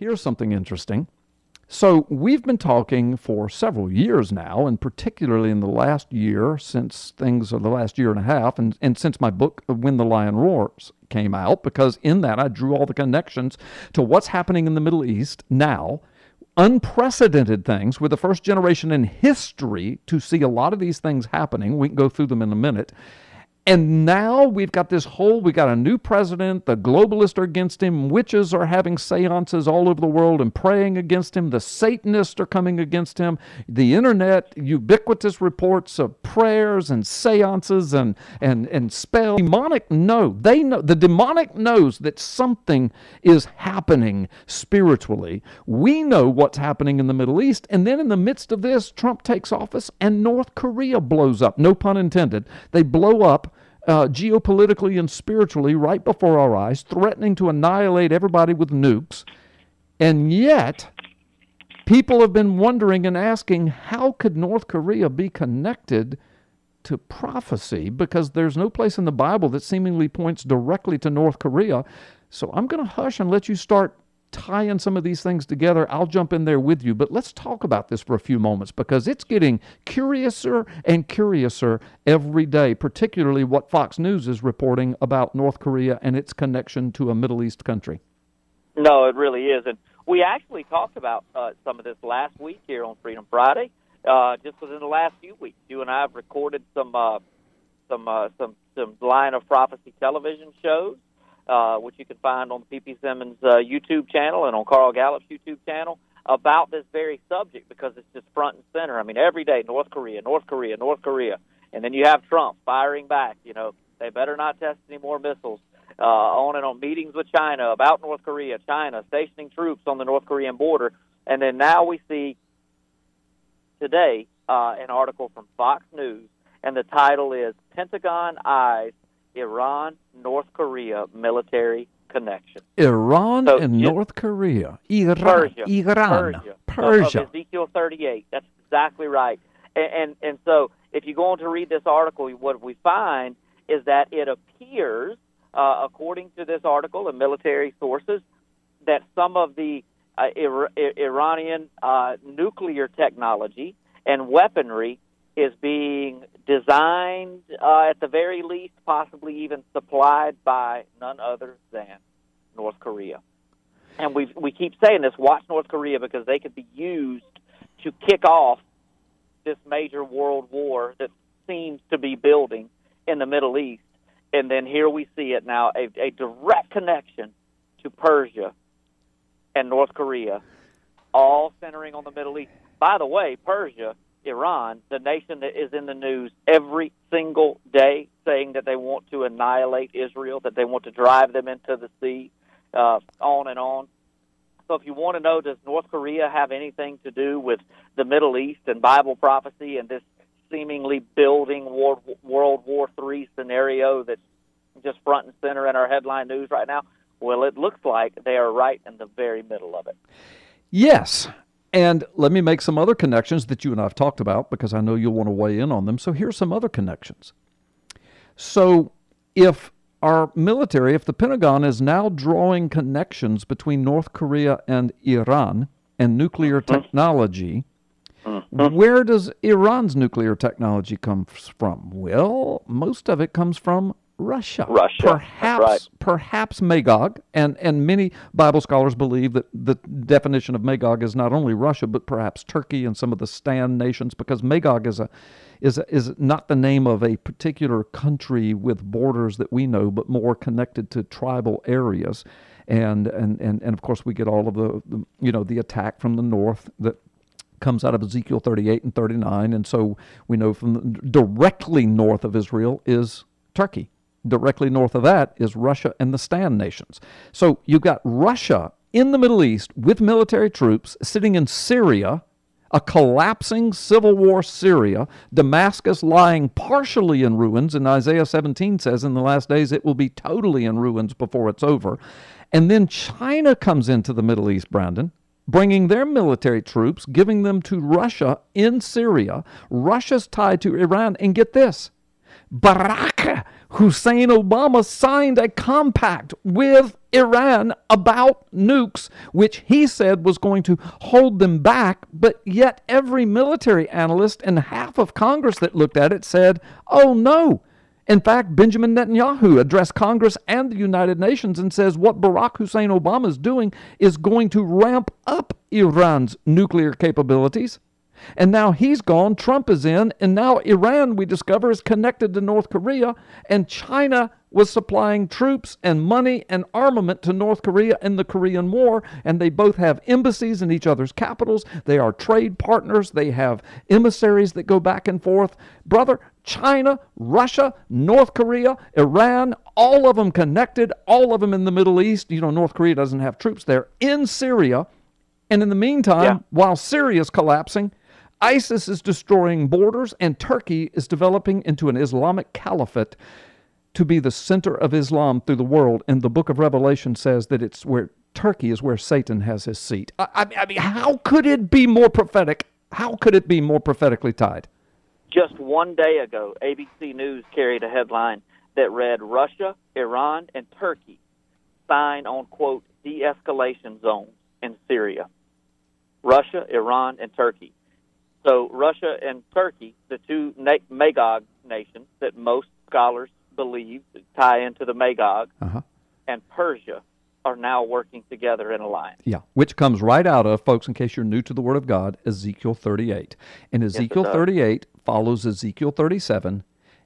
Here's something interesting. So we've been talking for several years now, and particularly in the last year, since things are the last year and a half, and since my book, When the Lion Roars, came out, because in that I drew all the connections to what's happening in the Middle East now. Unprecedented things. We're the first generation in history to see a lot of these things happening. We can go through them in a minute. And now we got a new president. The globalists are against him. Witches are having seances all over the world and praying against him. The Satanists are coming against him. The internet, ubiquitous reports of prayers and seances and spells. The demonic knows that something is happening spiritually. We know what's happening in the Middle East. And then in the midst of this, Trump takes office and North Korea blows up. No pun intended. They blow up geopolitically and spiritually right before our eyes, threatening to annihilate everybody with nukes. And yet, people have been wondering and asking, how could North Korea be connected to prophecy? Because there's no place in the Bible that seemingly points directly to North Korea. So I'm going to hush and let you start tying some of these things together. I'll jump in there with you, but let's talk about this for a few moments, because it's getting curiouser and curiouser every day, particularly what Fox News is reporting about North Korea and its connection to a Middle East country. No, it really is. And we actually talked about some of this last week here on Freedom Friday, just within the last few weeks. You and I have recorded some Line of Prophecy television shows, which you can find on the ppsimmons YouTube channel and on Carl Gallups' YouTube channel, about this very subject, because it's just front and center. I mean, every day, North Korea, North Korea, North Korea. And then you have Trump firing back, they better not test any more missiles, on and on, meetings with China about North Korea, China stationing troops on the North Korean border. And then now we see today an article from Fox News, and the title is Pentagon Eyes Iran, North Korea military connection. Iran and North Korea. Persia. Of Ezekiel 38. That's exactly right. And so if you go on to read this article, what we find is that it appears, according to this article and military sources, that some of the Iranian nuclear technology and weaponry is being designed, at the very least, possibly even supplied by none other than North Korea. And we keep saying this, watch North Korea, because they could be used to kick off this major world war that seems to be building in the Middle East. And then here we see it now, a direct connection to Persia and North Korea, all centering on the Middle East. By the way, Persia, Iran, the nation that is in the news every single day, saying that they want to annihilate Israel, that they want to drive them into the sea, on and on. So if you want to know, does North Korea have anything to do with the Middle East and Bible prophecy and this seemingly building World War III scenario that's just front and center in our headline news right now? Well, it looks like they are right in the very middle of it. Yes. And let me make some other connections that you and I have talked about, because I know you'll want to weigh in on them. So here's some other connections. So if our military, if the Pentagon is now drawing connections between North Korea and Iran and nuclear technology, where does Iran's nuclear technology come from? Well, most of it comes from Russia. Perhaps Magog, and many Bible scholars believe that the definition of Magog is not only Russia, but perhaps Turkey and some of the Stan nations, because Magog is not the name of a particular country with borders that we know, but more connected to tribal areas. And of course we get all of the attack from the north that comes out of Ezekiel 38 and 39, and so we know from directly north of Israel is Turkey. Directly north of that is Russia and the Stan nations. So you've got Russia in the Middle East with military troops sitting in Syria, a collapsing civil war Syria, Damascus lying partially in ruins, and Isaiah 17 says in the last days it will be totally in ruins before it's over. And then China comes into the Middle East, Brandon, bringing their military troops, giving them to Russia in Syria. Russia's tied to Iran, and get this, Barack Hussein Obama signed a compact with Iran about nukes, which he said was going to hold them back. But yet every military analyst and half of Congress that looked at it said, oh no. In fact, Benjamin Netanyahu addressed Congress and the United Nations and says what Barack Hussein Obama is doing is going to ramp up Iran's nuclear capabilities. And now he's gone, Trump is in, and now Iran, we discover, is connected to North Korea, and China was supplying troops and money and armament to North Korea in the Korean War, and they both have embassies in each other's capitals. They are trade partners. They have emissaries that go back and forth. Brother, China, Russia, North Korea, Iran, all of them connected, all of them in the Middle East. You know, North Korea doesn't have troops there, in Syria. And in the meantime, while Syria is collapsing, ISIS is destroying borders, and Turkey is developing into an Islamic caliphate to be the center of Islam through the world. And the book of Revelation says that it's where Turkey is where Satan has his seat. I mean, how could it be more prophetic? How could it be more prophetically tied? Just one day ago, ABC News carried a headline that read, Russia, Iran, and Turkey sign on, quote, de-escalation zones in Syria. Russia, Iran, and Turkey. So Russia and Turkey, the two Magog nations that most scholars believe tie into the Magog, and Persia are now working together in alliance. Yeah, which comes right out of, folks, in case you're new to the Word of God, Ezekiel 38. And Ezekiel 38 follows Ezekiel 37,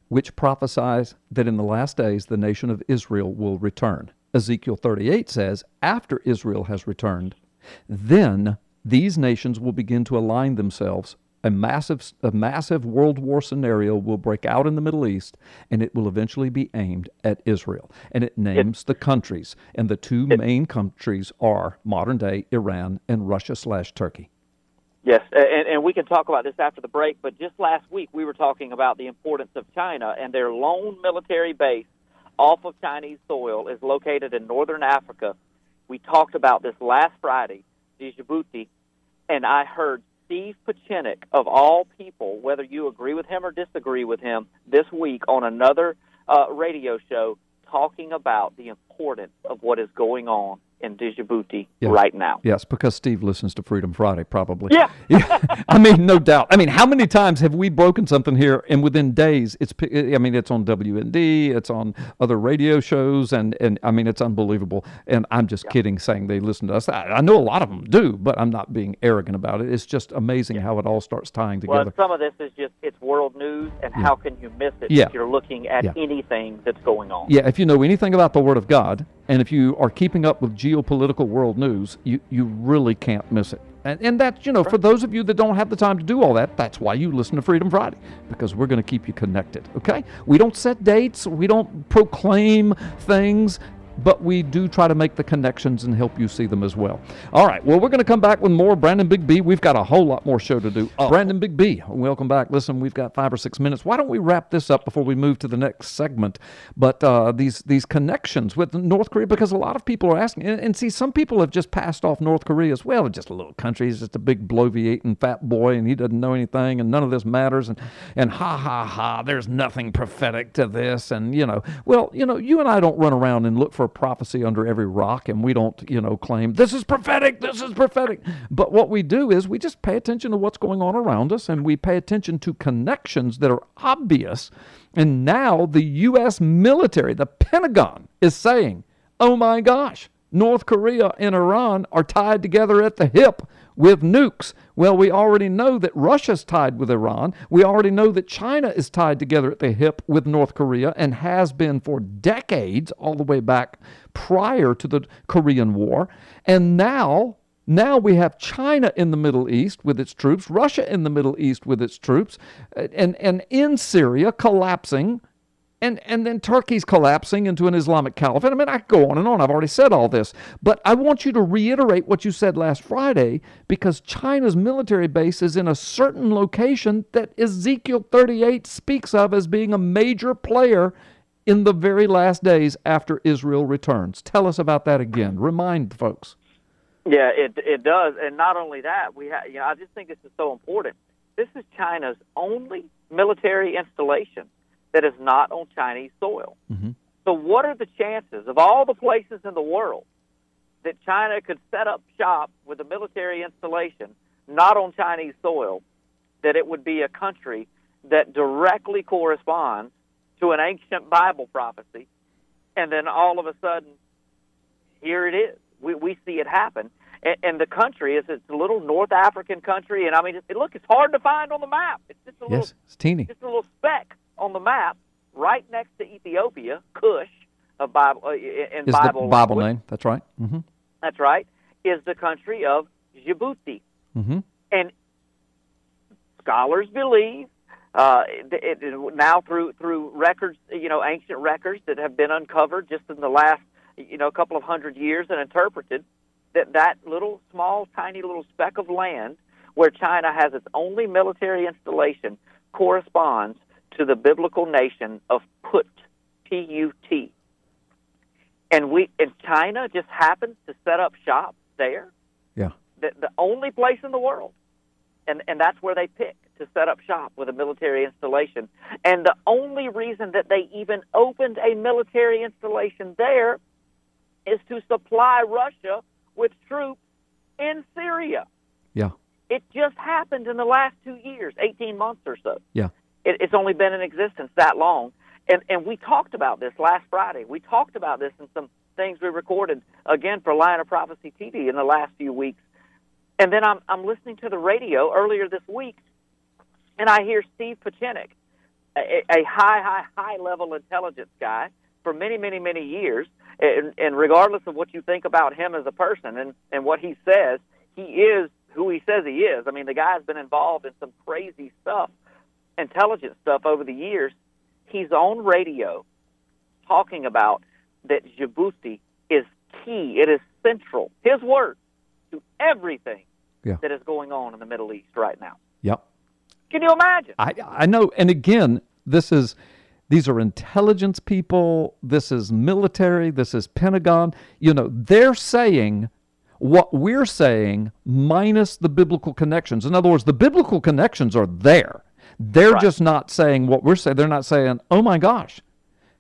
which prophesies that in the last days the nation of Israel will return. Ezekiel 38 says, after Israel has returned, then these nations will begin to align themselves. A massive world war scenario will break out in the Middle East, and it will eventually be aimed at Israel. And it names the countries, and the two main countries are modern-day Iran and Russia/Turkey. Yes, and we can talk about this after the break, but just last week we were talking about the importance of China, and their lone military base off of Chinese soil is located in northern Africa. We talked about this last Friday, Djibouti, and I heard Steve Pachinik, of all people, whether you agree with him or disagree with him, this week on another radio show talking about the importance of what is going on in Djibouti right now. Yes, because Steve listens to Freedom Friday, probably. Yeah. I mean, no doubt. I mean, how many times have we broken something here, and within days, it's on WND, it's on other radio shows, and I mean, it's unbelievable. And I'm just kidding saying they listen to us. I know a lot of them do, but I'm not being arrogant about it. It's just amazing how it all starts tying together. Well, some of this is just, it's world news, and how can you miss it if you're looking at anything that's going on? Yeah, if you know anything about the Word of God, and if you are keeping up with geopolitical world news, you really can't miss it. And that's, for those of you that don't have the time to do all that, that's why you listen to Freedom Friday, because we're going to keep you connected, okay? We don't set dates. We don't proclaim things. But we do try to make the connections and help you see them as well. All right, well, we're going to come back with more. Brandon Big B, we've got a whole lot more show to do. Brandon Big B, welcome back. Listen, we've got 5 or 6 minutes. Why don't we wrap this up before we move to the next segment? But these connections with North Korea, because a lot of people are asking, and see, some people have just passed off North Korea as well. It's just a little country. He's just a big bloviating fat boy, and he doesn't know anything, and none of this matters, and ha, there's nothing prophetic to this, and, you and I don't run around and look for a prophecy under every rock, and we don't, claim this is prophetic. But what we do is we just pay attention to what's going on around us, and we pay attention to connections that are obvious. And now the U.S. military, the Pentagon, is saying, oh my gosh, North Korea and Iran are tied together at the hip with nukes. Well, we already know that Russia's tied with Iran. We already know that China is tied together at the hip with North Korea and has been for decades, all the way back prior to the Korean War. And now we have China in the Middle East with its troops, Russia in the Middle East with its troops, and in Syria collapsing. And then Turkey's collapsing into an Islamic caliphate. I mean, I could go on and on. I've already said all this. But I want you to reiterate what you said last Friday, because China's military base is in a certain location that Ezekiel 38 speaks of as being a major player in the very last days after Israel returns. Tell us about that again. Remind folks. Yeah, it does. And not only that, I just think this is so important. This is China's only military installation that is not on Chinese soil. Mm-hmm. So what are the chances of all the places in the world that China could set up shop with a military installation not on Chinese soil, that it would be a country that directly corresponds to an ancient Bible prophecy, and then all of a sudden, here it is. We see it happen. And the country it's a little North African country, and I mean, look, it's hard to find on the map. It's just a little, it's teeny. Just a little speck on the map, right next to Ethiopia, Cush, a Bible in is Bible the Bible language. name? That's right. Mm-hmm. That's right. Is the country of Djibouti, mm-hmm. and scholars believe now through records, ancient records that have been uncovered just in the last couple of hundred years and interpreted, that little small, tiny little speck of land where China has its only military installation corresponds to the biblical nation of Put, P-U-T. And China just happens to set up shop there. Yeah. The only place in the world. And that's where they pick to set up shop with a military installation. And the only reason that they even opened a military installation there is to supply Russia with troops in Syria. Yeah. It just happened in the last 2 years, 18 months or so. Yeah. It's only been in existence that long. And we talked about this last Friday. We talked about this in some things we recorded, again, for Lion of Prophecy TV in the last few weeks. And then I'm listening to the radio earlier this week, and I hear Steve Pachinik, a high-level intelligence guy for many, many, many years, and regardless of what you think about him as a person and what he says, he is who he says he is. I mean, the guy's been involved in some crazy stuff, intelligence stuff over the years. He's on radio talking about that Djibouti is key. It is central, his words, to everything that is going on in the Middle East right now. Yep. Can you imagine? I know. And again, these are intelligence people. This is military. This is Pentagon. They're saying what we're saying minus the biblical connections. In other words, the biblical connections are there. They're just not saying what we're saying. They're not saying, oh my gosh,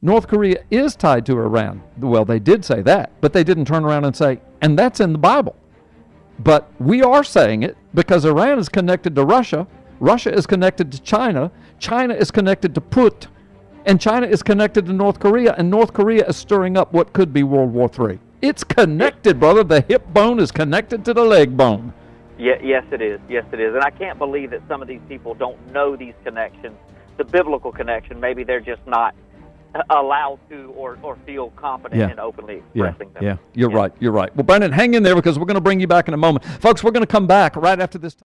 North Korea is tied to Iran. Well, they did say that, but they didn't turn around and say, and that's in the Bible. But we are saying it because Iran is connected to Russia. Russia is connected to China. China is connected to Put. And China is connected to North Korea. And North Korea is stirring up what could be World War III. It's connected, brother. The hip bone is connected to the leg bone. Yes, it is. Yes, it is. And I can't believe that some of these people don't know these connections, the biblical connection. Maybe they're just not allowed to or feel confident in openly expressing them. Yeah, you're right. You're right. Well, Brandon, hang in there because we're going to bring you back in a moment. Folks, we're going to come back right after this.